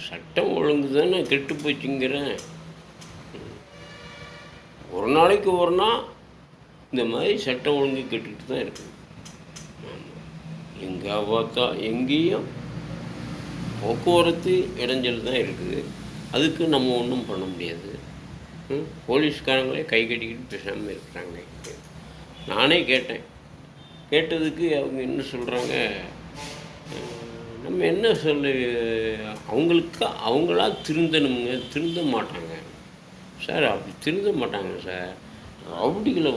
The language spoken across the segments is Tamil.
சட்டம் ஒழுங்கு தானே கெட்டு போச்சுங்கிறேன். ஒரு நாளைக்கு ஒரு நாள் இந்த மாதிரி சட்டம் ஒழுங்கு கெட்டுக்கிட்டு தான் இருக்குது. எங்கே பார்த்தா எங்கேயும் போக்குவரத்து இடைஞ்சல் தான் இருக்குது. அதுக்கு நம்ம ஒன்றும் பண்ண முடியாது. போலீஸ்காரங்களே கை கட்டிக்கிட்டு பேசாமல் இருக்கிறாங்க. நானே கேட்டேன். கேட்டதுக்கு அவங்க என்ன சொல்கிறாங்க, நம்ம என்ன அவங்களா திருந்தணுங்க, திருந்த மாட்டாங்க சார். அப்படி திருந்த மாட்டாங்க சார். ரவுடிகளை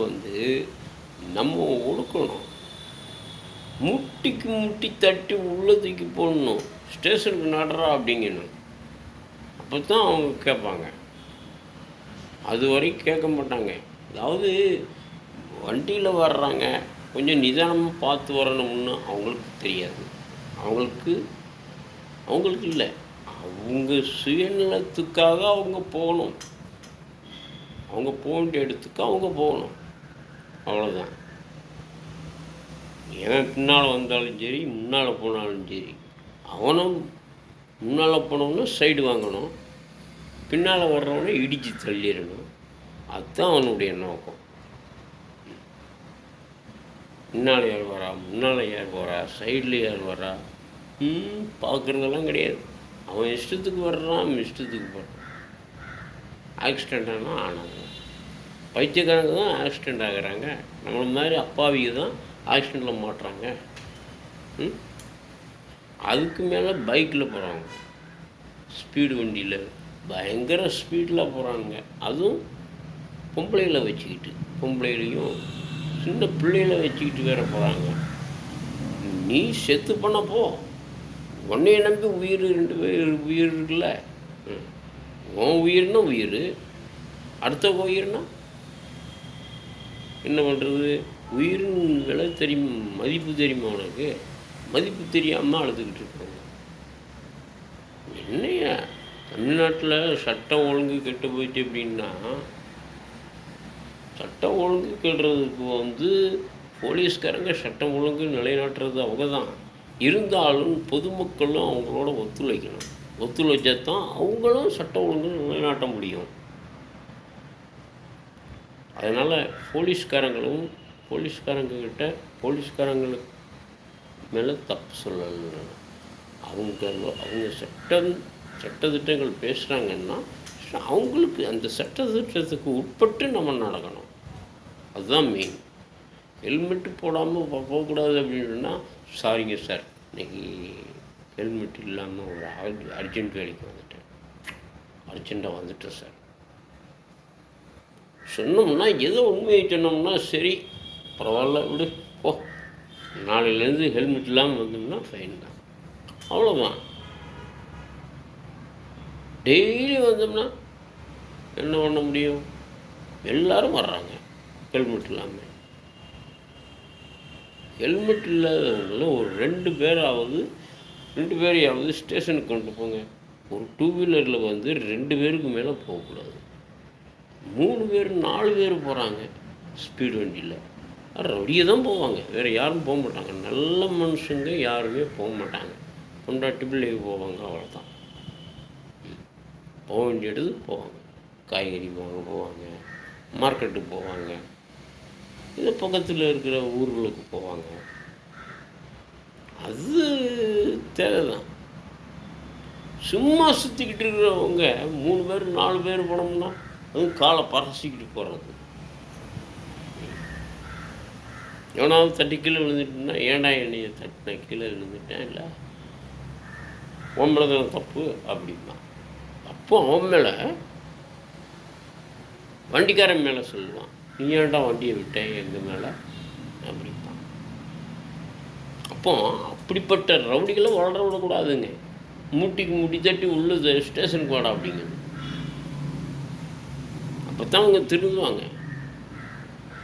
நம்ம ஒடுக்கணும், முட்டிக்கு முட்டி தட்டி உள்ளதுக்கு போடணும், ஸ்டேஷனுக்கு நடறா அப்படிங்கணும். அப்போ தான் அவங்க கேட்பாங்க. அது வரைக்கும் கேட்க மாட்டாங்க. அதாவது வண்டியில் வர்றாங்க, கொஞ்சம் நிதானமாக பார்த்து வரணும்னு அவங்களுக்கு தெரியாது. அவங்களுக்கு இல்லை, அவங்க சுயநலத்துக்காக அவங்க போகணும். அவங்க போக வேண்டிய இடத்துக்கு அவங்க போகணும், அவ்வளோதான். ஏன் பின்னால் வந்தாலும் சரி, முன்னால் போனாலும் சரி, அவனும் முன்னால் போனவனு சைடு வாங்கணும், பின்னால் வர்றவனை இடித்து தள்ளிடணும். அதுதான் அவனுடைய நோக்கம். முன்னால் யார் வரா, முன்னால் யார் வரா, சைடில் யார் வரா பார்க்குறதெல்லாம் கிடையாது. அவன் இஷ்டத்துக்கு வர்றான், இஷ்டத்துக்கு போடுறான். ஆக்சிடெண்ட் ஆனால் ஆனாங்க. பைத்தியக்காரங்க தான் ஆக்சிடெண்ட் ஆகிறாங்க. நம்மள மாதிரி அப்பாவிக்கு தான் ஆக்சிடெண்ட்டில் மாட்டுறாங்க. அதுக்கு மேலே பைக்கில் போகிறாங்க, ஸ்பீடு வண்டியில் பயங்கர ஸ்பீடில் போகிறாங்க. அதுவும் பொம்பளைகளை வச்சுக்கிட்டு, பொம்பளைகளையும் சின்ன பிள்ளைகளை வச்சுக்கிட்டு வேற போகிறாங்க. நீ செத்து பண்ண போ, உன்னைய நம்பி உயிர் 2 உயிர் இருக்குல்ல. உன் உயிர்னா உயிர், அடுத்த உயிர்னா என்ன பண்ணுறது? உயிரின் விலை தெரியும், மதிப்பு தெரியுமா உனக்கு? மதிப்பு தெரியாமல் அழுதுகிட்டு இருக்காங்க. என்னையா தமிழ்நாட்டில் சட்டம் ஒழுங்கு கெட்டு போயிட்டு அப்படின்னா, சட்டம் ஒழுங்கு கெடுறதுக்கு போலீஸ்காரங்க சட்டம் ஒழுங்கு நிலைநாட்டுறது அவங்க தான். இருந்தாலும் பொதுமக்களும் அவங்களோட ஒத்துழைக்கணும். ஒத்துழைச்சா தான் அவங்களும் சட்டம் ஒழுங்கு நிலைநாட்ட முடியும். அதனால் போலீஸ்காரங்களுக்கு மேலே தப்பு சொல்லலை. அவங்க சட்டத்திட்டங்கள் பேசுகிறாங்கன்னா அவங்களுக்கு அந்த சட்டத்திட்டத்துக்கு உட்பட்டு நம்ம நடக்கணும். அதுதான் மெயின். ஹெல்மெட்டு போடாமல் போகக்கூடாது அப்படின்னா, சாரிங்க சார், இன்றைக்கி ஹெல்மெட் இல்லாமல் ஒரு அர்ஜென்ட் வேலைக்கு அர்ஜெண்ட்டாக வந்துட்டேன் சார் சொன்னோம்னா, ஏதோ உண்மையை சொன்னோம்னா சரி பரவாயில்ல விடு போ, நாளையிலேருந்து ஹெல்மெட் இல்லாமல் வந்தோம்னா ஃபைன் தான், அவ்வளோதான். டெய்லி வந்தோம்னா என்ன பண்ண முடியும்? எல்லோரும் வர்றாங்க ஹெல்மெட் இல்லாமல். ஹெல்மெட் இல்லாதவங்களும் ஒரு 2 பேரையாவது ஸ்டேஷனுக்கு கொண்டு போங்க. ஒரு 2 வீலரில் 2 பேருக்கு மேலே போகக்கூடாது. 3 பேர் 4 பேர் போகிறாங்க ஸ்பீடு வண்டியில். ரவுடியை தான் போவாங்க, வேறு யாரும் போக மாட்டாங்க. நல்ல மனுஷங்க யாருமே போக மாட்டாங்க. பொண்டாட்டி பிள்ளைக்கு போவாங்க, அவ்வளோதான். போக வேண்டிய இடத்துக்கு போவாங்க, காய்கறி வாங்க போவாங்க, மார்க்கெட்டுக்கு போவாங்க, இல்லை பக்கத்தில் இருக்கிற ஊர்களுக்கு போவாங்க. அது தேவை தான். சும்மா சுற்றிக்கிட்டு இருக்கிறவங்க 3 பேர் 4 பேர் போனோம்னா அதுவும் காலை பறசிக்கிட்டு போகிறது. எவனாவது தட்டி கீழே விழுந்துட்டுன்னா, ஏன்டா என்னைய தட்டின கீழே விழுந்துட்டேன், இல்லை உன் மேலே தானே தப்பு அப்படின்னா, அப்போ அவன் மேலே வண்டிக்காரன் மேலே சொல்லுவான், நீ ஏன்டா வண்டியை விட்டேன் எங்கள் மேலே அப்படிப்பான். அப்போ அப்படிப்பட்ட ரவுடிகளை வளர விடக்கூடாதுங்க. மூட்டிக்கு முட்டி தட்டி உள்ளது ஸ்டேஷனுக்கு வாடா அப்படிங்கிறது. அப்போ தான் அவங்க திருந்துவாங்க.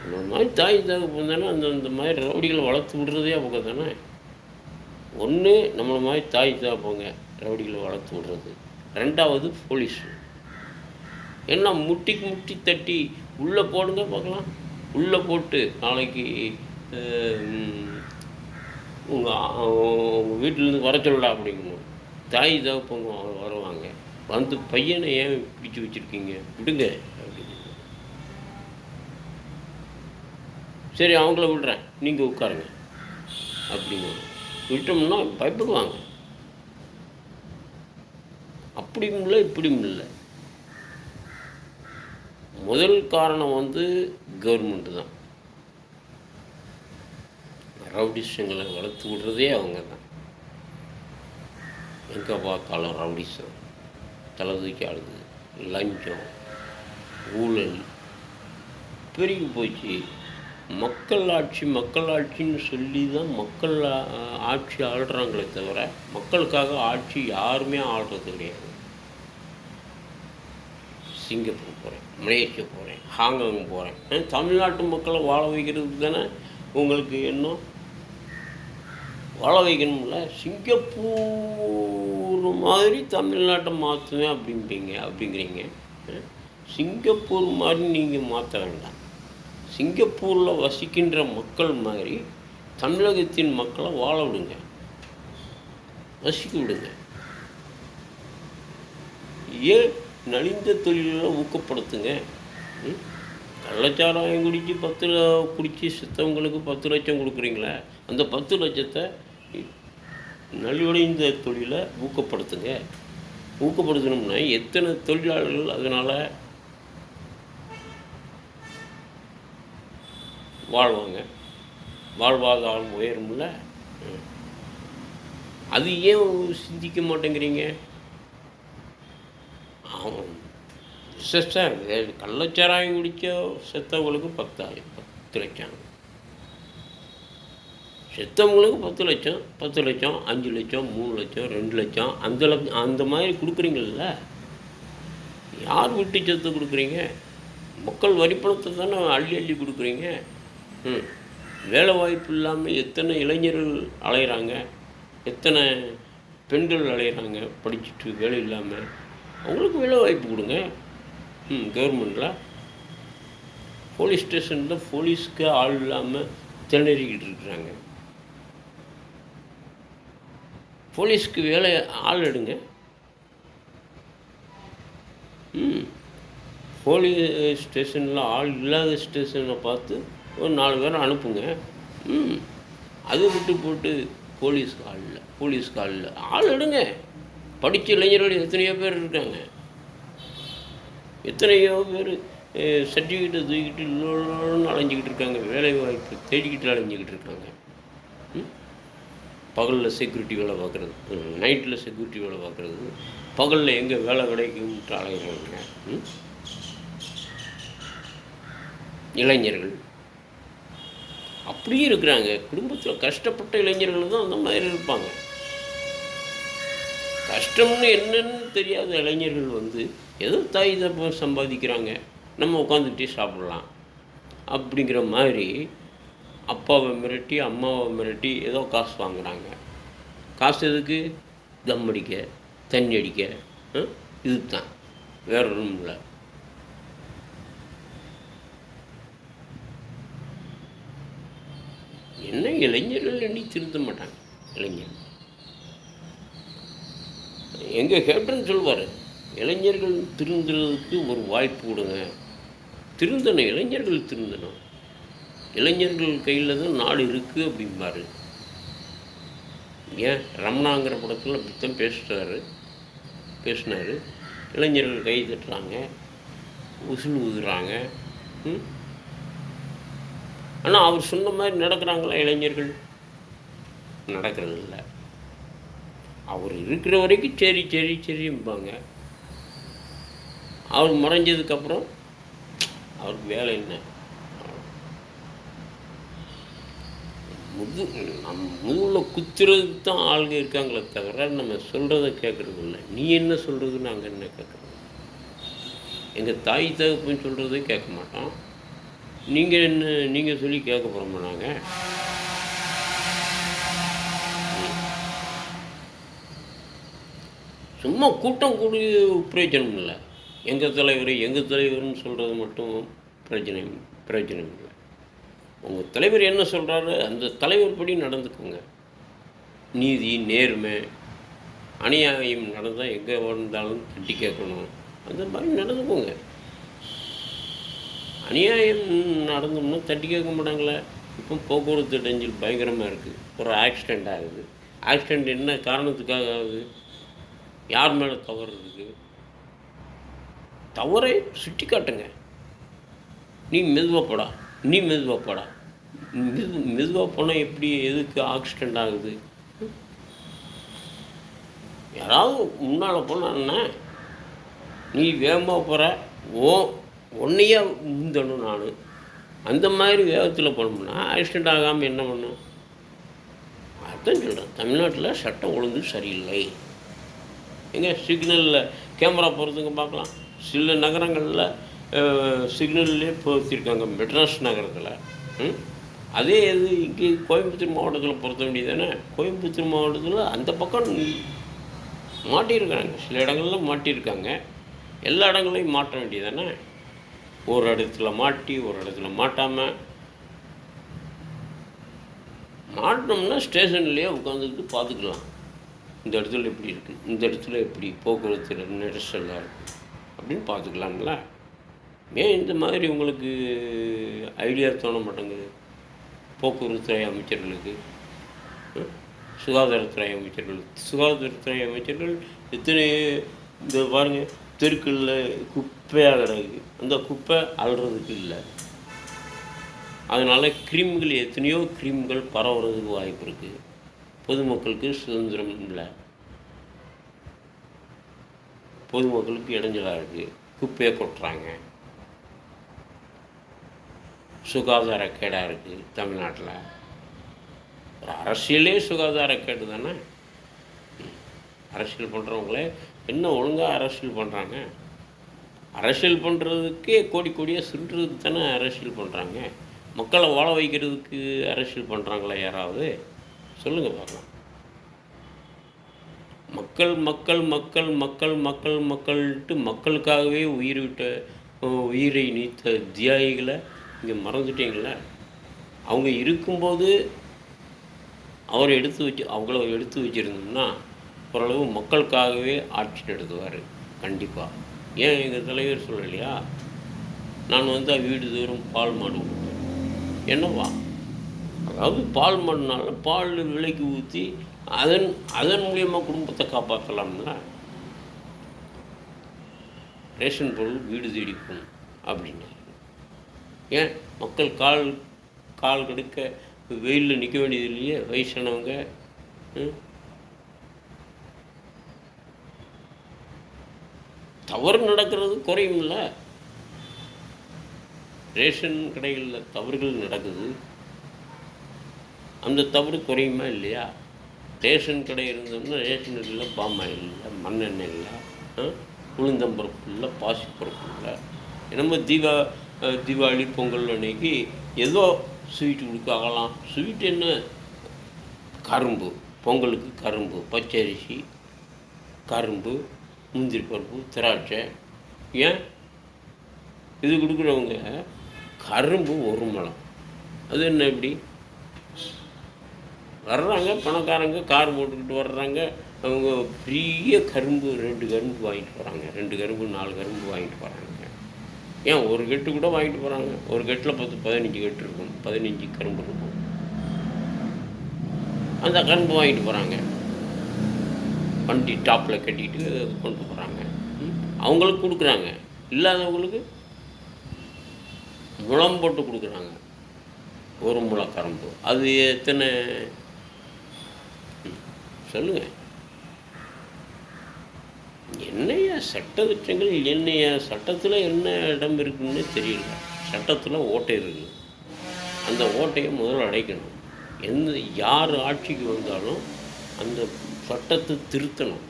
அந்த மாதிரி தாய் தகப்பன் தானே அந்த மாதிரி ரவுடிகளை வளர்த்து விடுறதே அவங்க தானே. ஒன்று நம்மளை மாதிரி தாய் தகப்பங்க ரவுடிகளை வளர்த்து விடுறது. 2வது போலீஸு. ஏன்னா முட்டிக்கு முட்டி தட்டி உள்ளே போடுங்க பார்க்கலாம், உள்ளே போட்டு நாளைக்கு உங்கள் வீட்டிலேருந்து வர சொல்லடா அப்படிங்கணும். தாய் தகப்பங்க வருவாங்க. வந்து பையனை ஏன் பிடிச்சு வச்சுருக்கீங்க? விடுங்க அப்படின்னு. சரி அவங்கள விடுறேன், நீங்கள் உட்காருங்க அப்படிங்க. விட்டோம்னா பயப்படுவாங்க. அப்படியும் இல்லை இப்படியும் இல்லை. முதல் காரணம் வந்து கவர்மெண்ட்டு தான். ரவுடிசங்களை வளர்த்து விடுறதே அவங்க தான். எங்கே பார்த்தாலும் ரவுடிசம், தலை தூக்கி ஆடுது, லஞ்சம், ஊழல் பெருகி போச்சு. மக்கள் ஆட்சி மக்கள் ஆட்சின்னு சொல்லி தான் மக்கள் ஆட்சி ஆள்றாங்களே தவிர மக்களுக்காக ஆட்சி யாருமே ஆள்றது கிடையாது. சிங்கப்பூர் போகிறேன், மலேசியா போகிறேன், ஹாங்காங் போகிறேன், தமிழ்நாட்டு மக்களை வாழ வைக்கிறதுக்கு தானே உங்களுக்கு எண்ணம். வாழ வைக்கணும்ல. சிங்கப்பூர் மாதிரி தமிழ்நாட்டை மாற்றுவேன் அப்படிங்கிறீங்க. சிங்கப்பூர் மாதிரி நீங்கள் மாற்ற வேண்டாம். சிங்கப்பூரில் வசிக்கின்ற மக்கள் மாதிரி தமிழகத்தின் மக்களை வாழ விடுங்க, வசிக்க விடுங்க. ஏன் நலிந்த தொழில்களை ஊக்கப்படுத்துங்க. கள்ளச்சாராயம் குடித்து செத்தவங்களுக்கு 10 லட்சம் கொடுக்குறீங்களே, அந்த 10 லட்சத்தை நலிவடைந்த தொழிலை ஊக்கப்படுத்துங்க. ஊக்கப்படுத்தணும்னா எத்தனை தொழிலாளர்கள் அதனால் வாழ்வாங்க, வாழ்வாதாரம் உயரும்ல. அது ஏன் சிந்திக்க மாட்டேங்கிறீங்க? அவன் கள்ளச்சாராயம் குடித்த செத்தவங்களுக்கு 10 லட்சம், செத்தவங்களுக்கு 10 லட்சம், 10 லட்சம், 5 லட்சம், 3 லட்சம், 2 லட்சம், அந்த மாதிரி கொடுக்குறீங்கள. யார் விட்டு சொத்து கொடுக்குறீங்க? மக்கள் வரிப்பணத்தை தானே அள்ளி அள்ளி கொடுக்குறீங்க. வேலை வாய்ப்பு இல்லாமல் எத்தனை இளைஞர்கள் அலைகிறாங்க, எத்தனை பெண்கள் அலைகிறாங்க படிச்சுட்டு வேலை இல்லாமல். அவங்களுக்கு வேலை வாய்ப்பு கொடுங்க. கவர்மெண்ட்டில் போலீஸ் ஸ்டேஷனில் போலீஸ்க்கு ஆள் இல்லாமல் திணறிக்கிட்டு இருக்கிறாங்க. போலீஸ்க்கு வேலை ஆள் எடுங்க. போலீஸ் ஸ்டேஷனில் ஆள் இல்லாத ஸ்டேஷனை பார்த்து ஒரு 4 பேரை அனுப்புங்க. அது விட்டு போட்டு போலீஸ்க்கு ஆள் இல்லை, ஆள் எடுங்க. படித்த இளைஞர்கள் எத்தனையோ பேர் இருக்காங்க. எத்தனையோ பேர் சர்டிஃபிகேட்டை தூக்கிட்டு இல்லைன்னு அலைஞ்சிக்கிட்டு இருக்காங்க, வேலை வாய்ப்பு தேடிக்கிட்டு அலைஞ்சிக்கிட்டு இருக்காங்க. பகலில் செக்யூரிட்டி வேலை பார்க்குறது, நைட்டில் செக்யூரிட்டி வேலை பார்க்குறது, பகலில் எங்கே வேலை கிடைக்கும்ட்டு அலைகிறாங்க இளைஞர்கள். அப்படியே இருக்கிறாங்க. குடும்பத்தில் கஷ்டப்பட்ட இளைஞர்கள் தான் அந்த மாதிரி இருப்பாங்க. கஷ்டம்னு என்னன்னு தெரியாத இளைஞர்கள் வந்து ஏதோ தாய் தப்பம் சம்பாதிக்கிறாங்க, நம்ம உட்காந்துக்கிட்டே சாப்பிடலாம் அப்படிங்கிற மாதிரி அப்பாவை மிரட்டி அம்மாவை மிரட்டி ஏதோ காசு வாங்குகிறாங்க. காசு எதுக்கு? தம் அடிக்க, தண்ணி அடிக்க, இதுக்கு தான், வேற ஒன்றும் இல்லை. என்ன இளைஞர்கள் எண்ணி திருந்த மாட்டாங்க. இளைஞர்கள் எங்கள் கேப்டன் சொல்வார், இளைஞர்கள் திருந்துறதுக்கு ஒரு வாய்ப்பு கொடுங்க. திருந்தணும், இளைஞர்கள் திருந்தணும். இளைஞர்கள் கையில் தான் நாடு இருக்குது அப்படிம்பாரு. ஏன் ரமணாங்கிற படத்தில் அப்படித்தான் பேசினார். இளைஞர்கள் கை தட்டுறாங்க, உசுல் ஊதுறாங்க. ஆனால் அவர் சொன்ன மாதிரி நடக்கிறாங்களா இளைஞர்கள்? நடக்கிறது இல்லை. அவர் இருக்கிற வரைக்கும் சரி சரி சரிம்பாங்க. அவர் மறைஞ்சதுக்கப்புறம் அவருக்கு வேலை என்ன? முதுகில் குத்துறதுக்கு தான் ஆளுங்க இருக்காங்களே தவிர நம்ம சொல்கிறத கேட்குறது இல்லை. நீ என்ன சொல்கிறது, நாங்கள் என்ன கேட்குறோம்? எங்கள் தாய் தகப்பன்னு சொல்கிறதே கேட்க மாட்டோம். நீங்கள் சொல்லி கேட்க போகிறோமா? நாங்கள் சும்மா கூட்டம் கூடி பிரயோஜனம் இல்லை. எங்கள் தலைவர்னு சொல்கிறது மட்டும் பிரயோஜனம் இல்லை. உங்கள் தலைவர் என்ன சொல்கிறாரு அந்த தலைவர் படி நடந்துக்குங்க. நீதி, நேர்மை, அநியாயம் நடந்தால் எங்கே வந்தாலும் தட்டி கேட்கணும். அந்த மாதிரி நடந்துக்கோங்க. அநியாயம் நடந்தோம்னா தட்டி கேட்க மாட்டாங்களே. இப்போ போக்குவரத்து இடைஞ்சல் பயங்கரமாக இருக்குது. ஒரு ஆக்சிடெண்ட் ஆகுது. ஆக்சிடெண்ட் என்ன காரணத்துக்காக ஆகுது? யார் மேலே தவறு இருக்குது? தவறை சுட்டி காட்டுங்க. நீ மெதுவாக போடா, நீ மெதுவாக போடா. மெதுவாக போனால் எப்படி எதுக்கு ஆக்சிடெண்ட் ஆகுது? யாராவது முன்னால் போனான்னா நீ வேகமாக போகிற, உன்னையே முந்தணும் நான். அந்த மாதிரி வேகத்தில் போனோம்னா ஆக்சிடெண்ட் ஆகாமல் என்ன பண்ணும்? அதான் சொல்கிறேன், தமிழ்நாட்டில் சட்டம் ஒழுங்கு சரியில்லை. எங்கே சிக்னலில் கேமரா போகிறதுங்க பார்க்கலாம். சில நகரங்களில் சிக்னல்லே பொருத்திருக்காங்க, மெட்ராஸ் நகரத்தில். அதே இது இங்கே கோயம்புத்தூர் மாவட்டத்தில் பொருத்த வேண்டியது தானே. கோயம்புத்தூர் மாவட்டத்தில் அந்த பக்கம் மாட்டியிருக்காங்க, சில இடங்கள்லாம் மாட்டியிருக்காங்க. எல்லா இடங்களையும் மாற்ற வேண்டியது தானே. ஒரு இடத்துல மாட்டி ஒரு இடத்துல மாட்டாமல் மாட்டினோம்னா ஸ்டேஷன்லேயே உட்காந்துக்கிட்டு பார்த்துக்கலாம். இந்த இடத்துல எப்படி இருக்குது, இந்த இடத்துல எப்படி போக்குவரத்து நெரிசலாக இருக்குது அப்படின்னு பார்த்துக்கலாம்ல. ஏன் இந்த மாதிரி உங்களுக்கு ஐடியா தோண மாட்டேங்குது? போக்குவரத்துறை அமைச்சர்களுக்கு, சுகாதாரத்துறை அமைச்சர்கள் எத்தனை இந்த பாருங்கள், தெருக்களில் குப்பையாக கிடக்குது. அந்த குப்பை அள்ளுறதுக்கு இல்லை. அதனால் கிருமிகள், எத்தனையோ கிருமிகள் பரவுறதுக்கு வாய்ப்பு இருக்குது. பொதுமக்களுக்கு சுதந்திரம் இல்லை, பொதுமக்களுக்கு இடைஞ்சலாக இருக்குது. குப்பையை கொட்டுறாங்க, சுகாதாரக்கேடாக இருக்குது தமிழ்நாட்டில். ஒரு அரசியலே சுகாதாரக்கேடு தானே. அரசியல் பண்ணுறவங்களே என்ன ஒழுங்காக அரசியல் பண்ணுறாங்க? அரசியல் பண்ணுறதுக்கே கோடி கோடியாக சுற்றுறதுக்கு தானே அரசியல் பண்ணுறாங்க. மக்களை வாழ வைக்கிறதுக்கு அரசியல் பண்ணுறாங்களா யாராவது? சொல்லுங்கள் பார்க்கலாம். மக்கள் மக்கள் மக்கள் மக்கள் மக்கள் மக்கள்ட்டு மக்களுக்காகவே உயிரை நீத்த தியாகிகளை இங்கே மறந்துட்டீங்களே. அவங்க இருக்கும்போது அவங்கள எடுத்து வச்சுருந்தோம்னா ஓரளவு மக்களுக்காகவே ஆட்சி நடத்துவார் கண்டிப்பாக. ஏன் எங்கள் தலைவர் சொல்லலையா, நான் வீடு தோறும் பால் மாடு கொடுப்பேன். என்னவா, அதாவது பால் மாடுனால பால் விலைக்கு ஊற்றி அதன் மூலியமாக குடும்பத்தை காப்பாற்றலாம்ல. ரேஷன் பொருள் வீடு தேடிக்கும் அப்படின்னு. ஏன் மக்கள் கால் கடுக்க வெயிலில் நிற்க வேண்டியது இல்லையே? வயசானவங்க தவறு நடக்கிறது குறையும்ல. ரேஷன் கடைகளில் தவறுகள் நடக்குது, அந்த தவறு குறையுமா இல்லையா? ரேஷன் கடை இருந்தோம்னா ரேஷன் இல்லை, பாமாயில் இல்லை, மண்ணெண்ணெய் இல்லை, உளுந்தம்பருப்பு இல்லை, பாசிப்பருப்பு இல்லை. நம்ம தீபாவளி பொங்கல் அன்னைக்கு ஏதோ ஸ்வீட்டு கொடுக்கலாம். ஸ்வீட் என்ன, கரும்பு, பொங்கலுக்கு கரும்பு, பச்சரிசி, கரும்பு, முந்திரி பருப்பு, திராட்சை. ஏன் இது கொடுக்குறவங்க கரும்பு ஒரு முழம், அது என்ன இப்படி வர்றாங்க? பணக்காரங்க கார் போட்டுக்கிட்டு வர்றாங்க, அவங்க பெரிய கரும்பு 2 கரும்பு வாங்கிட்டு போகிறாங்க, 2 கரும்பு 4 கரும்பு வாங்கிட்டு போகிறாங்க. ஏன் ஒரு கெட்டு கூட வாங்கிட்டு போகிறாங்க. ஒரு கெட்டில் 10-15 கெட்டு இருக்கும், 15 கரும்பு இருக்கும். அந்த கரும்பு வாங்கிட்டு போகிறாங்க, வண்டி டாப்பில் கட்டிட்டு கொண்டு போகிறாங்க. அவங்களுக்கு கொடுக்குறாங்க, இல்லாதவங்களுக்கு முழம் போட்டு கொடுக்குறாங்க. ஒரு முளை கரும்பு அது எத்தனை சொல்லுங்கள்? என்னையா சட்ட திட்டங்கள், என்னையா சட்டத்தில் என்ன இடம் இருக்குன்னு தெரியல. சட்டத்தில் ஓட்டை இருக்குது, அந்த ஓட்டையை முதல்ல அடைக்கணும். யார் ஆட்சிக்கு வந்தாலும் அந்த சட்டத்தை திருத்தணும்.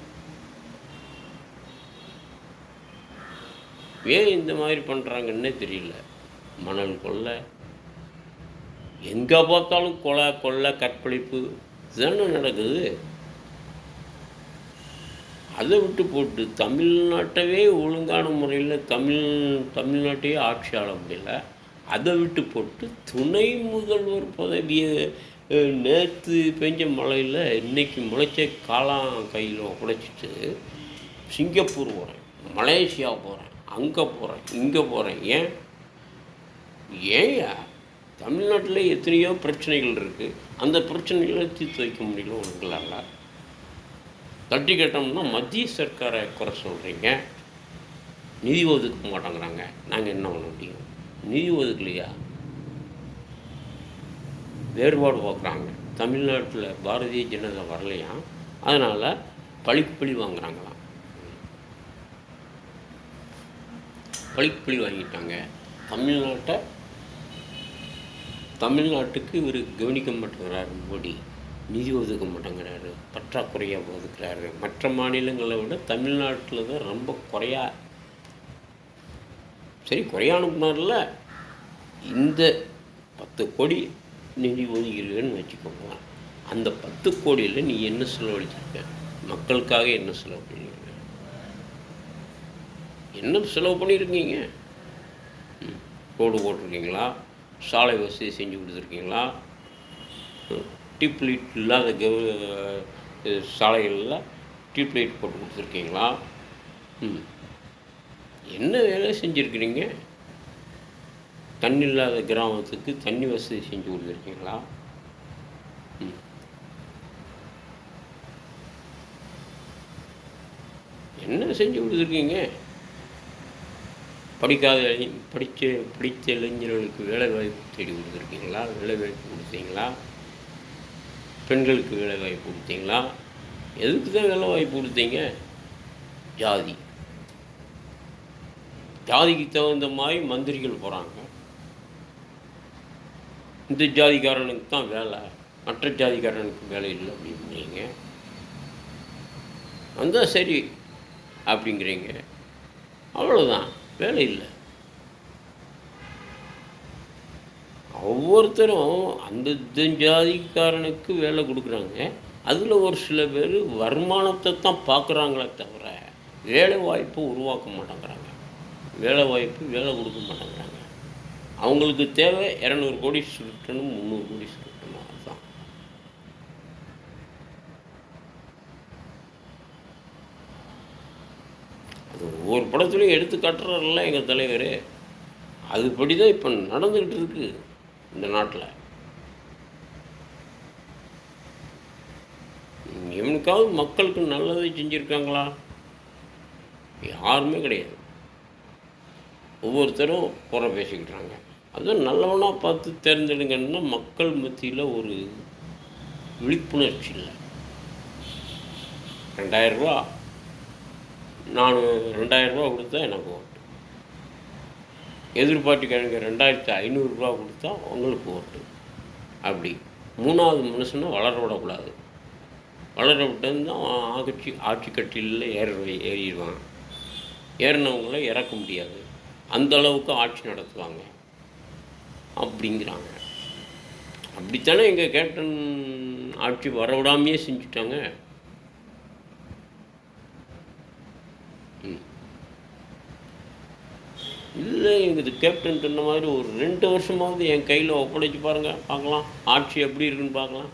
ஏன் இந்த மாதிரி பண்ணுறாங்கன்னே தெரியல. மணல் கொள்ளை, எங்கே பார்த்தாலும் கொலை கற்பழிப்பு இதுதானே நடக்குது. அதை விட்டு போட்டு தமிழ்நாட்டவே ஒழுங்கான முறையில் தமிழ்நாட்டையே ஆட்சி ஆள முடியல. அதை விட்டு போட்டு துணை முதல்வர் பதவியை நேற்று பெஞ்ச மழையில் இன்னைக்கு முளைச்ச காளான் கையில் ஒப்படைச்சிட்டு சிங்கப்பூர் போகிறேன், மலேசியா போகிறேன், அங்கே போகிறேன், இங்கே போகிறேன். ஏன்யா தமிழ்நாட்டில் எத்தனையோ பிரச்சனைகள் இருக்குது, அந்த பிரச்சனைகளை தீர்த்து வைக்க முடியல உங்களால். தட்டி கேட்டோம்னா மத்திய சர்க்காரை குறை சொல்கிறீங்க, நிதி ஒதுக்க மாட்டேங்கிறாங்க. நாங்கள் என்ன பண்ண முடியும்? நிதி ஒதுக்கலையா? வேறுபாடு பார்க்குறாங்க. தமிழ்நாட்டில் பாரதிய ஜனதா வரலையா, அதனால் பழி வாங்குறாங்களாம். பழி வாங்கிட்டாங்க. தமிழ்நாட்டுக்கு இவர் கவனிக்க மாட்டேங்கிறாரு. மோடி நிதி ஒதுக்க மாட்டேங்கிறாரு, பற்றாக்குறையாக ஒதுக்குறாரு. மற்ற மாநிலங்களை விட தமிழ்நாட்டில் தான் ரொம்ப குறையா அனுப்புனார்ல. இந்த 10 கோடி நிதி ஒதுக்கிறீங்கன்னு வச்சுக்கோங்க. அந்த 10 கோடியில் நீ என்ன செலவழிச்சிருக்க? மக்களுக்காக என்ன செலவு பண்ணியிருக்க? என்ன செலவு பண்ணியிருக்கீங்க? ரோடு போட்டிருக்கீங்களா? சாலை வசதி செஞ்சு கொடுத்துருக்கீங்களா? டியூப் லைட் இல்லாத சாலைகளில் டியூப் லைட் போட்டு கொடுத்துருக்கீங்களா? என்ன வேலை செஞ்சுருக்கிறீங்க? தண்ணி இல்லாத கிராமத்துக்கு தண்ணி வசதி செஞ்சு கொடுத்துருக்கீங்களா? என்ன செஞ்சு கொடுத்துருக்கீங்க? படித்த இளைஞர்களுக்கு வேலை வாய்ப்பு தேடி கொடுத்துருக்கீங்களா? வேலை வாய்ப்பு கொடுத்தீங்களா? பெண்களுக்கு வேலை வாய்ப்பு கொடுத்தீங்களா? எதுக்கு தான் வேலை வாய்ப்பு கொடுத்தீங்க? ஜாதிக்கு தகுந்த மாதிரி மந்திரிகள் போகிறாங்க. இந்த ஜாதிக்காரனுக்கு தான் வேலை, மற்ற ஜாதிக்காரனுக்கு வேலை இல்லை அப்படிங்கிறீங்க. வந்தால் சரி அப்படிங்கிறீங்க. அவ்வளோதான், வேலை இல்லை. ஒவ்வொருத்தரும் அந்த ஜாதிக்காரனுக்கு வேலை கொடுக்குறாங்க. அதில் ஒரு சில பேர் வருமானத்தை தான் பார்க்குறாங்களே தவிர வேலை வாய்ப்பு உருவாக்க மாட்டேங்கிறாங்க. வேலை கொடுக்க மாட்டேங்கிறாங்க. அவங்களுக்கு தேவை 200 கோடி சுருட்டணும், 300 கோடி சுருட்டணும். அதுதான். அது ஒவ்வொரு படத்துலையும் எடுத்து காட்டுறாருல்ல எங்கள் தலைவர். அதுபடி தான் இப்போ நடந்துக்கிட்டு இருக்கு இந்த நாட்டில். எவனுக்காவது மக்களுக்கு நல்லதை செஞ்சுருக்காங்களா? யாருமே கிடையாது. ஒவ்வொருத்தரும் குறை பேசிக்கிட்டாங்க. அதுவும் நல்லவனாக பார்த்து தேர்ந்தெடுங்கன்னா மக்கள் மத்தியில் ஒரு விழிப்புணர்ச்சி இல்லை. 2000 ரூபா, நான் 2000 ரூபா கொடுத்தா எனக்கு ஓட்டு. எதிர்பார்ட்டிக்காரங்க 2500 ரூபா கொடுத்தா உங்களுக்கு ஓட்டு. அப்படி 3வது மனுஷனை வளர விடக்கூடாது. வளர விட்டது தான் ஆட்சி கட்டிலில் ஏறிடுவாங்க. ஏறினவங்கள இறக்க முடியாது, அந்த அளவுக்கு ஆட்சி நடத்துவாங்க அப்படிங்கிறாங்க. அப்படித்தானே எங்கள் கேப்டன் ஆட்சி வரவிடாமையே செஞ்சுட்டாங்க. இல்லை, எங்கள் கேப்டன் சொன்ன மாதிரி ஒரு 2 வருஷமாவது என் கையில் ஒப்படைச்சு பார்க்கலாம், ஆட்சி எப்படி இருக்குன்னு பார்க்கலாம்,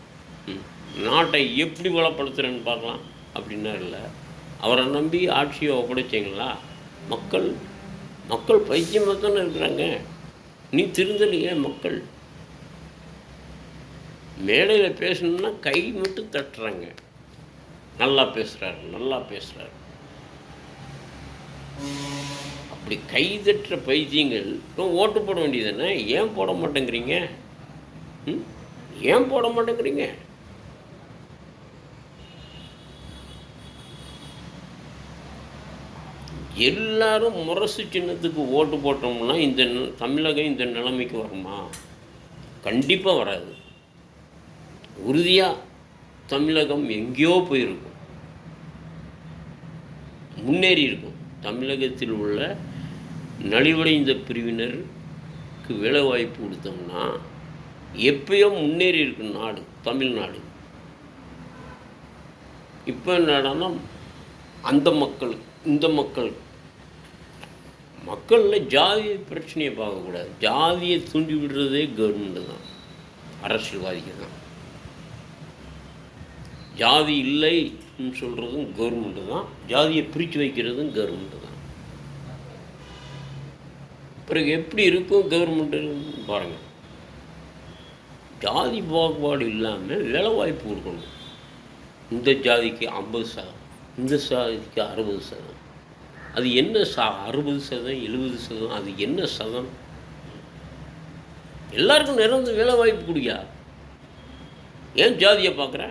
நாட்டை எப்படி வளப்படுத்துகிறேன்னு பார்க்கலாம் அப்படின்னா இல்லை. அவரை நம்பி ஆட்சியை ஒப்படைச்சிங்களா? மக்கள் பைத்தியமாக தானே இருக்கிறாங்க. நீ திருந்தலையே. மக்கள் மேடையில் பேசணுன்னா கை மட்டும் தட்டுறாங்க. நல்லா பேசுகிறாரு. அப்படி கை தட்டுற பைத்தியங்கள் இப்போ ஓட்டு போட வேண்டியதுதானே? ஏன் போட மாட்டேங்கிறீங்க? எல்லாரும் முரசு சின்னத்துக்கு ஓட்டு போட்டோம்னா தமிழகம் இந்த நிலைமைக்கு வருமா? கண்டிப்பாக வராது. உறுதியாக தமிழகம் எங்கேயோ போயிருக்கும், முன்னேறி இருக்கும். தமிழகத்தில் உள்ள நலிவடைந்த பிரிவினருக்கு வேலை வாய்ப்பு கொடுத்தோம்னா எப்பயோ முன்னேறி இருக்கும் தமிழ்நாடு. இப்போ என்னடான்னா அந்த இந்த மக்களில் ஜாதிய பிரச்சனையை பார்க்கக்கூடாது. ஜாதியை தூண்டி விடுறதே கவர்மெண்ட்டு தான், அரசியல்வாதிக்கு தான். ஜாதி இல்லைன்னு சொல்கிறதும் கவர்மெண்ட்டு தான், ஜாதியை பிரித்து வைக்கிறதும் கவர்மெண்ட்டு தான். பிறகு எப்படி இருக்கும் கவர்மெண்ட்டு பாருங்கள். ஜாதி பாகுபாடு இல்லாமல் வேலை வாய்ப்பு கொடுக்கணும். இந்த ஜாதிக்கு 50%, இந்த ஜாதிக்கு 60%. அது என்ன 60%, 70%, அது என்ன சதம்? எல்லாருக்கும் நிறந்த வேலை வாய்ப்பு கொடுயா. ஏன் ஜாதியை பார்க்குற?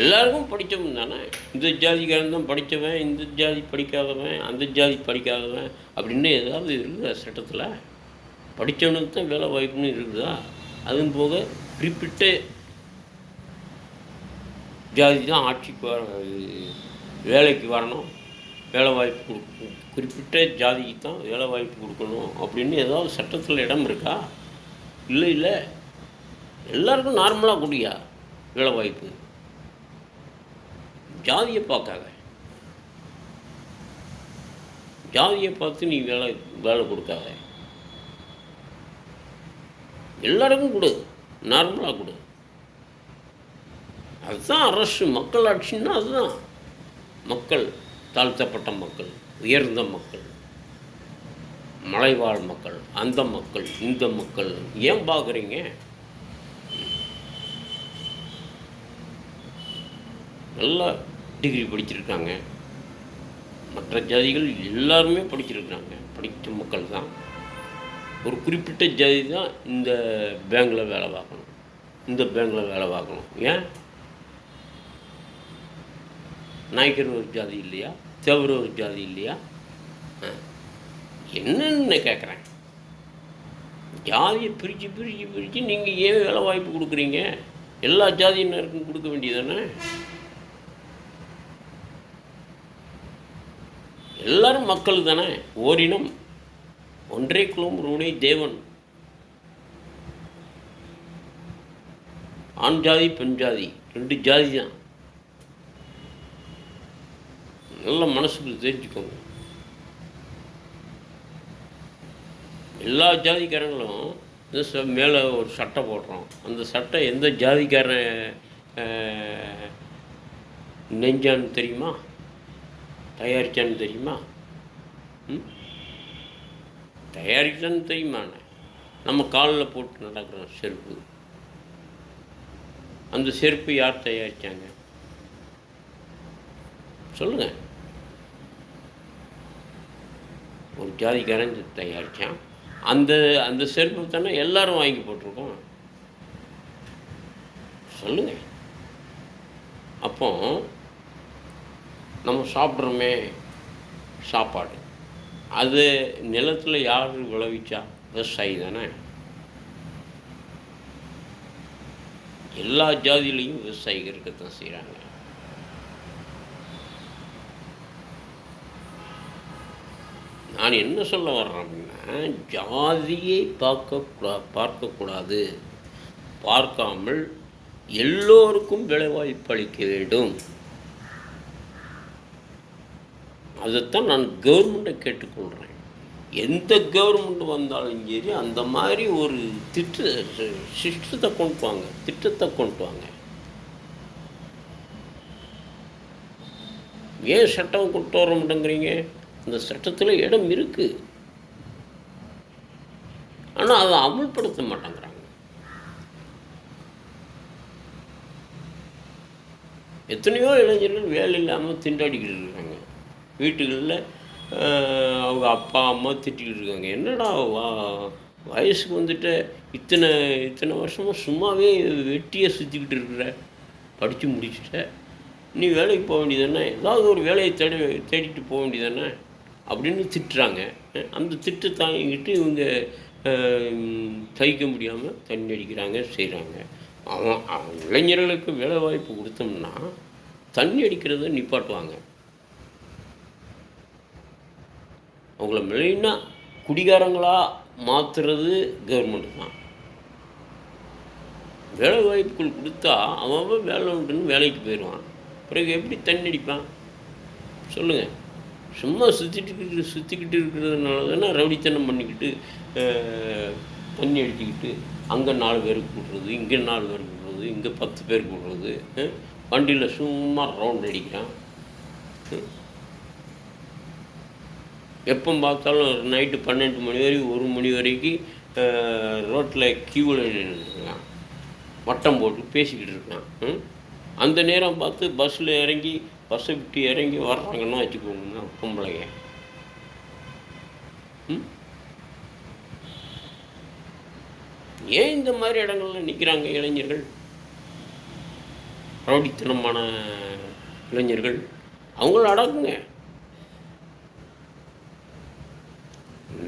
எல்லாருக்கும் படித்தவன் தானே. இந்த ஜாதிக்காரன் தான் படித்தவன், இந்த ஜாதி படிக்காதவன், அந்த ஜாதி படிக்காதவன் அப்படின்னு ஏதாவது இருக்குதா சட்டத்தில்? படித்தவனுக்கு தான் வேலை வாய்ப்புன்னு இருக்குதா? அதுவும் போக குறிப்பிட்ட ஜாதி தான் ஆட்சிக்கு வேலைக்கு வரணும், வேலை வாய்ப்பு கொடுக்கணும், குறிப்பிட்ட ஜாதிக்கு தான் வேலை வாய்ப்பு கொடுக்கணும் அப்படின்னு ஏதாவது சட்டத்தில் இடம் இருக்கா? இல்லை. எல்லாருக்கும் நார்மலாக கொடுயா வேலை வாய்ப்பு. ஜாதியை பார்க்காத. ஜாதியை பார்த்து நீ வேலை கொடுக்காத. எல்லாருக்கும் கொடு, நார்மலாக கொடு. அதுதான் அரசு. மக்கள் ஆட்சின்னா அதுதான். மக்கள், தாழ்த்தப்பட்ட மக்கள், உயர்ந்த மக்கள், மலைவாழ் மக்கள், அந்த மக்கள், இந்த மக்கள் ஏன் பார்க்குறீங்க? நல்லா டிகிரி படிச்சிருக்காங்க. மற்ற ஜாதிகள் எல்லாருமே படிச்சிருக்காங்க. படித்த மக்கள் தான். ஒரு குறிப்பிட்ட ஜாதி தான் இந்த பேங்கில் வேலை பார்க்கணும், இந்த பேங்கில் வேலை பார்க்கணும். ஏன்? நாய்க்கர் ஒரு ஜாதி இல்லையா? தேவர் ஒரு ஜாதி இல்லையா? என்னன்னு கேட்குறேன். ஜாதியை பிரித்து நீங்கள் ஏன் வேலை வாய்ப்பு கொடுக்குறீங்க? எல்லா ஜாதியினருக்கும் கொடுக்க வேண்டியதானே? எல்லாரும் மக்கள் தானே. ஓரினம் ஒன்றே குலம் ஒருவனே தேவன். ஆண் ஜாதி பெண் ஜாதி 2 ஜாதி தான். நல்ல மனசுக்கு தெரிஞ்சுக்கோங்க. எல்லா ஜாதிக்காரங்களும் மேலே ஒரு சட்டை போடுறோம். அந்த சட்டை எந்த ஜாதிக்காரன் நெஞ்சான்னு தெரியுமா? தயாரிச்சான்னு தெரியுமா? தயாரிச்சான்னு தெரியுமாண்ணே? நம்ம காலில் போட்டு நடக்கிறோம் செருப்பு. அந்த செருப்பு யார் தயாரித்தாங்க சொல்லுங்கள்? ஒரு ஜாதிக்காரன் தயாரித்தான். அந்த செருப்பு தானே எல்லாரும் வாங்கி போட்டிருக்கோம். சொல்லுங்கள். அப்போ நம்ம சாப்பிட்றோமே சாப்பாடு, அது நிலத்தில் யார் விளைவிச்சா? விவசாயி தானே. எல்லா ஜாதியிலையும் விவசாயிகள் இருக்கத்தான் செய்கிறாங்க. நான் என்ன சொல்ல வர்றேன் அப்படின்னா, ஜாதியை பார்க்கக்கூடாது. பார்க்காமல் எல்லோருக்கும் வேலைவாய்ப்பு அளிக்க வேண்டும். அதைத்தான் நான் கவர்மெண்ட்டை கேட்டுக்கொள்கிறேன். எந்த கவர்மெண்ட் வந்தாலும் சரி அந்த மாதிரி ஒரு திட்டத்தை கொண்டு வாங்க. ஏன் சட்டம் கொண்டு வர மாட்டேங்கிறீங்க? அந்த சட்டத்தில் இடம் இருக்குது, ஆனால் அதை அமல்படுத்த மாட்டேங்கிறாங்க. எத்தனையோ இளைஞர்கள் வேலை இல்லாமல் திண்டாடிக்கிட்டு இருக்காங்க. வீட்டுகளில் அவங்க அப்பா அம்மா திட்டிக்கிட்டு இருக்காங்க. என்னடா வயசுக்கு வந்துட்டு இத்தனை வருஷமாக சும்மாவே வெட்டியை சுற்றிக்கிட்டு இருக்கிற, படித்து முடிச்சுட்ட, நீ வேலைக்கு போக வேண்டியதானே, ஏதாவது ஒரு வேலையை தேடிட்டு போக வேண்டியதானே அப்படின்னு திட்டுறாங்க. அந்த திட்டு தாங்கிக்கிட்டு இவங்க சகிக்க முடியாமல் தண்ணி அடிக்கிறாங்க, செய்கிறாங்க. இளைஞர்களுக்கு வேலை வாய்ப்பு கொடுத்தோம்னா தண்ணி அடிக்கிறத நிப்பாட்டுவாங்க. அவங்கள மெயினாக குடிகாரங்களாக மாற்றுறது கவர்மெண்ட்டு தான். வேலை வாய்ப்புகள் கொடுத்தா அவன் வேலை உண்டுன்னு வேலைக்கு போயிடுவான். பிறகு எப்படி தண்ணி அடிப்பான் சொல்லுங்கள்? சும்மா சுற்றிக்கிட்டு இருக்கிறதுனால தானே ரவுடித்தனம் பண்ணிக்கிட்டு தண்ணி அடிச்சுக்கிட்டு அங்கே 4 பேருக்கு விட்றது, இங்கே 4 பேருக்கு விட்றது, இங்கே 10 பேருக்கு விட்றது, வண்டியில் சும்மா ரவுண்ட் அடிக்கிறான். எப்போ பார்த்தாலும் நைட்டு 12 மணி வரைக்கும் 1 மணி வரைக்கும் ரோட்டில் கியூவில் நின்றுருக்கான், வட்டம் போட்டு பேசிக்கிட்டு இருக்கான். அந்த நேரம் பார்த்து பஸ்ஸில் இறங்கி பஸ்ஸை விட்டு இறங்கி வர்றாங்கன்னா வச்சுக்கோங்கன்னா பொம்பளைங்க. ஏன் இந்த மாதிரி இடங்கள்ல நிற்கிறாங்க இளைஞர்கள், ரவுடித்தனமான இளைஞர்கள்? அவங்கள அடக்குங்க.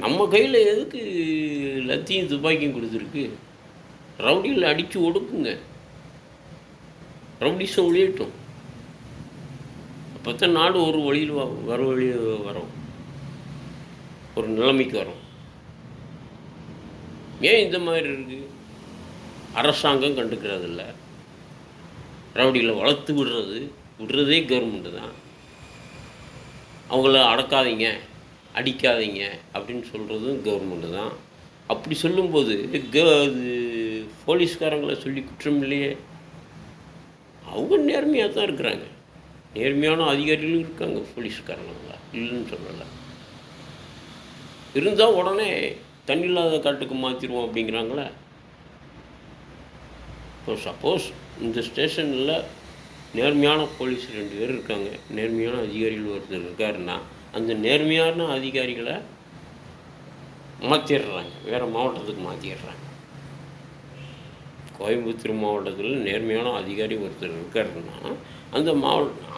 நம்ம கையில் எதுக்கு லத்தியும் துப்பாக்கியும் கொடுத்துருக்கு? ரவுடியில் அடித்து ஒடுக்குங்க, ரவுடிஸும் ஒழியட்டும். அப்போ தான் நாடு ஒரு வழியில் வரும், ஒரு நிலைமைக்கு வரும். ஏன் இந்த மாதிரி இருக்குது? அரசாங்கம் கண்டுக்கிறதில்ல. ரவுடிகளை வளர்த்து விடுறதே கவர்மெண்ட்டு தான். அவங்கள அடக்காதீங்க, அடிக்காதீங்க அப்படின்னு சொல்கிறதும் கவர்மெண்ட்டு தான். அப்படி சொல்லும்போது போலீஸ்காரங்களை சொல்லி குற்றம் இல்லையே. அவங்க நேர்மையாக தான் இருக்கிறாங்க, நேர்மையான அதிகாரிகளும் இருக்காங்க போலீஸ்காரங்களா, இல்லைன்னு சொல்லலை. இருந்தால் உடனே தண்ணி இல்லாத காட்டுக்கு மாற்றிடுவோம் அப்படிங்கிறாங்களே. இப்போ சப்போஸ் இந்த ஸ்டேஷனில் நேர்மையான போலீஸ் 2 பேர் இருக்காங்க, நேர்மையான அதிகாரிகள் ஒருத்தர் இருக்காருன்னா அந்த நேர்மையான அதிகாரிகளை மாற்றிடுறாங்க, வேறு மாவட்டத்துக்கு மாற்றிடுறாங்க. கோயம்புத்தூர் மாவட்டத்தில் நேர்மையான அதிகாரி ஒருத்தர் இருக்காருன்னா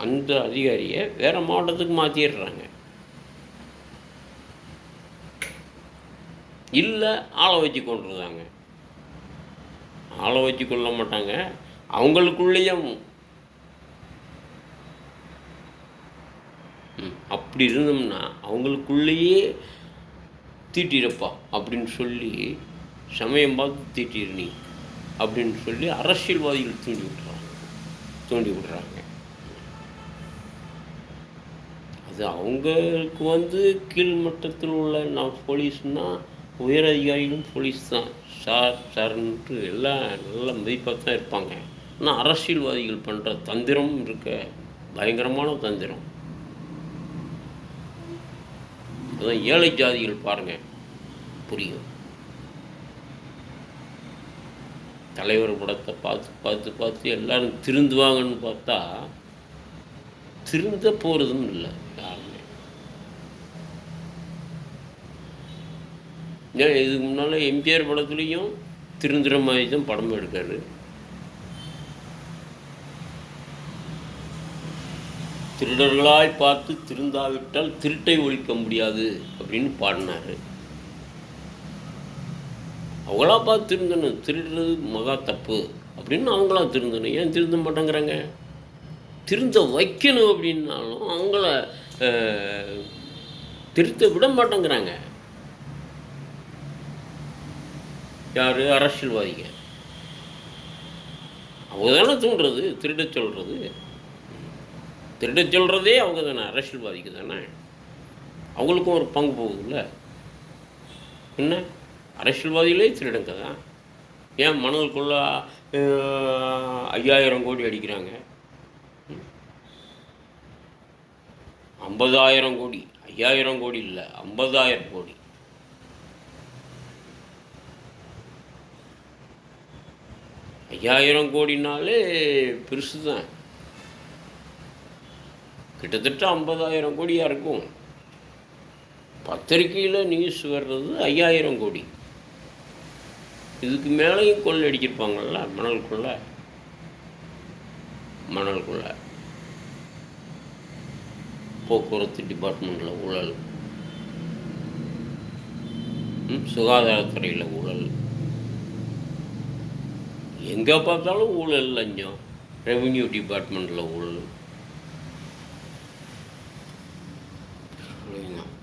அந்த அதிகாரியை வேறு மாவட்டத்துக்கு மாற்றிடுறாங்க. இல்லை ஆளை வச்சு கொண்டுருந்தாங்க. ஆளை வச்சு கொள்ள மாட்டாங்க, அவங்களுக்குள்ளேயும் அப்படி இருந்தோம்னா அவங்களுக்குள்ளேயே தீட்டிடப்பா அப்படின்னு சொல்லி சமயம் பார்த்து தீட்டிருநீ அப்படின்னு சொல்லி அரசியல்வாதிகள் தூண்டி விடுறாங்க. அது அவங்களுக்கு கீழ்மட்டத்தில் உள்ள போலீஸ்னால் உயர் அதிகாரிகளும் போலீஸ் தான், சார்ன்ட்டு எல்லாம் நல்ல மதிப்பாக தான் இருப்பாங்க. ஆனால் அரசியல்வாதிகள் பண்ணுற தந்திரம் இருக்க பயங்கரமான தந்திரம். அதான் ஏழை ஜாதிகள் பாருங்கள், புரியும். தலைவர் படத்தை பார்த்து எல்லாரும் திருந்துவாங்கன்னு பார்த்தா திருந்த போகிறதும் இல்லை யாருமே. ஏன் இதுக்கு முன்னால் எம்ஜிஆர் படத்துலேயும் திருந்துற மாதிரி தான் படம் எடுக்காரு. திருடர்களாய் பார்த்து திருந்தாவிட்டால் திருட்டை ஒழிக்க முடியாது அப்படின்னு பாடினார். அவங்களா பார்த்து திருந்தணும், திருடுறது மகா தப்பு அப்படின்னு அவங்களா திருந்தணும். ஏன் திருந்த மாட்டேங்கிறாங்க? திருந்த வைக்கணும் அப்படின்னாலும் அவங்கள திருத்த விட மாட்டேங்கிறாங்க. யார்? அரசியல்வாதிங்க. அவங்க தானே தூண்டுறது, திருட சொல்கிறது. திருட சொல்கிறதே அவங்க தானே, அரசியல்வாதிக்கு தானே. அவங்களுக்கும் ஒரு பங்கு போகுதுல்ல. என்ன அரசியல்வாதிகளே திருடங்க தான். ஏன் மணலுக்குள்ள 5000 கோடி அடிக்கிறாங்க? 50,000 கோடி, 5000 கோடி இல்லை, 50,000 கோடி. கோடினாலே பெருசு தான். கிட்டத்தட்ட 50,000 கோடியாக இருக்கும். பத்திரிக்கையில் நியூஸ் வர்றது 5000 கோடி. இதுக்கு மேலேயும் கொள்ளை அடிக்கிருப்பாங்கள்ல மணலுக்குள்ள. போக்குவரத்து டிபார்ட்மெண்ட்டில் ஊழல், சுகாதாரத்துறையில் ஊழல், எங்கே பார்த்தாலும் ஊழல், லஞ்சம், ரெவென்யூ டிபார்ட்மெண்ட்டில் ஊழல்.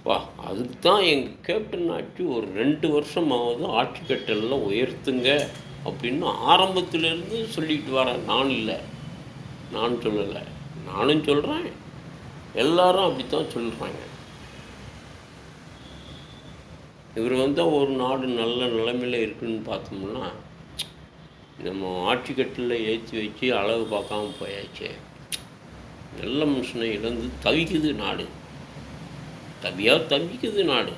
வா, அதுக்கு தான் எங்கள் கேப்டன் ஆட்சி ஒரு 2 வருஷமாவது ஆட்சி கட்டலில் உயர்த்துங்க அப்படின்னு ஆரம்பத்திலேருந்து சொல்லிட்டு வரேன். நான் சொல்லலை, நானும் சொல்கிறேன், எல்லாரும் அப்படித்தான் சொல்கிறாங்க. இவர் வந்தால் ஒரு நாடு நல்ல நிலைமையில் இருக்குன்னு பார்த்தோம்னா, நம்ம ஆட்சி கட்டில ஏற்றி வச்சு அழகு பார்க்காம போயாச்சே. நல்ல மனுஷனை இழந்து தவிக்குது நாடு. தவிக்குது நாடு.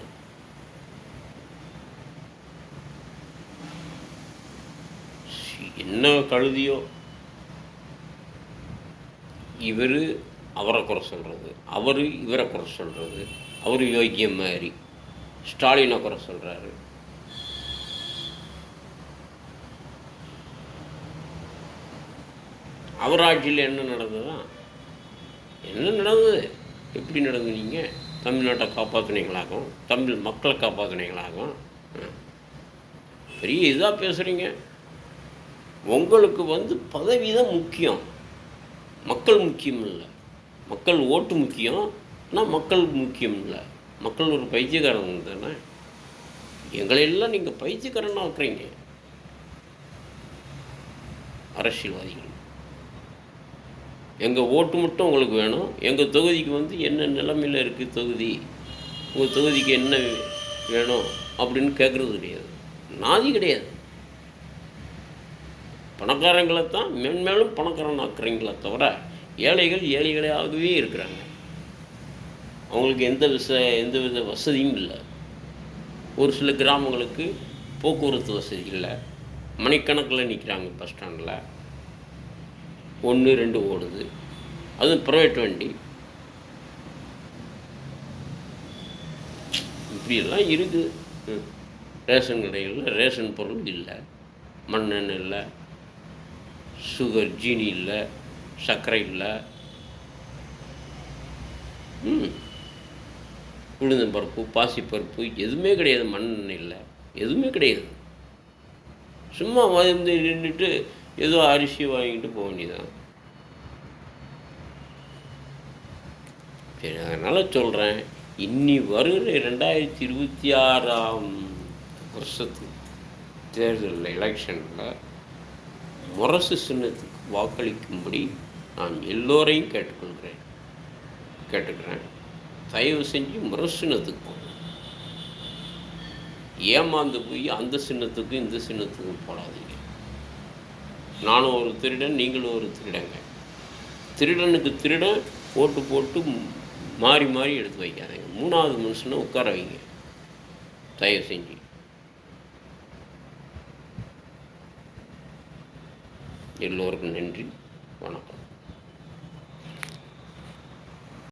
என்ன கழுதியோ இவர் அவரை குறை சொல்கிறது, அவர் இவரை குறை சொல்கிறது, அவர் யோக்கியம் மாதிரி ஸ்டாலினை குறை சொல்கிறாரு. அவர் ஆட்சியில் என்ன நடந்ததா? என்ன நடந்தது? எப்படி நடந்தது? நீங்கள் தமிழ்நாட்டை காப்பாற்றுனீங்களாகும், தமிழ் மக்களை காப்பாற்றுனீங்களாகும். பெரிய இதாக பேசுகிறீங்க. உங்களுக்கு பதவி தான் முக்கியம், மக்கள் முக்கியம் இல்லை. மக்கள் ஓட்டு முக்கியம், ஆனால் மக்கள் முக்கியம் இல்லை. மக்கள் ஒரு பைத்தியக்காரன் தானே. எங்களையெல்லாம் நீங்கள் பைத்தியக்காரனாக ஆக்குறீங்க அரசியல்வாதிகள். எங்கள் ஓட்டு மட்டும் உங்களுக்கு வேணும். எங்கள் தொகுதிக்கு என்ன நிலைமையில் இருக்குது தொகுதி, உங்கள் தொகுதிக்கு என்ன வேணும் அப்படின்னு கேட்குறது கிடையாது. நாதி கிடையாது. பணக்காரங்களை தான் மென்மேலும் பணக்காரன் ஆக்குறீங்களே தவிர ஏழைகள் ஏழைகளாகவே இருக்கிறாங்க. அவங்களுக்கு எந்த வித வசதியும் இல்லை. ஒரு சில கிராமங்களுக்கு போக்குவரத்து வசதி இல்லை. மணிக்கணக்கில் நிற்கிறாங்க பஸ் ஸ்டாண்டில். 1, 2 ஓடுது, அதுவும் ப்ரைவேட் வண்டி. இப்படியெல்லாம் இருக்குது. ரேஷன் கடைகளில் ரேஷன் பொருள் இல்லை, மண்ணெண்ணெய் இல்லை, சுகர் ஜீனி இல்லை, சர்க்கரை இல்லை, உளுந்தம்பருப்பு பாசிப்பருப்பு எதுவுமே கிடையாது. மண்ணெண்ணெய் இல்லை, எதுவுமே கிடையாது. சும்மா நின்றுட்டு ஏதோ அரிசி வாங்கிட்டு போக வேண்டியதான். சரி, அதனால் சொல்கிறேன், இன்னி வருகிற 2026ஆம் வருஷத்து தேர்தலில் எலெக்ஷனில் முரசு சின்னத்துக்கு வாக்களிக்கும்படி நான் எல்லோரையும் கேட்டுக்கிறேன். தயவு செஞ்சு முரசு சின்னத்துக்கு போகணும். ஏமாந்து போய் அந்த சின்னத்துக்கும் இந்த சின்னத்துக்கும் போடாதீங்க. நானும் ஒரு திருடன், நீங்களும் ஒரு திருடங்க. திருடனுக்கு திருடன் ஓட்டு போட்டு மாறி மாறி எடுத்து வைக்காதீங்க. 3வது மனுஷனை உட்கார வைங்க தயவு செஞ்சு. எல்லோருக்கும் நன்றி, வணக்கம்.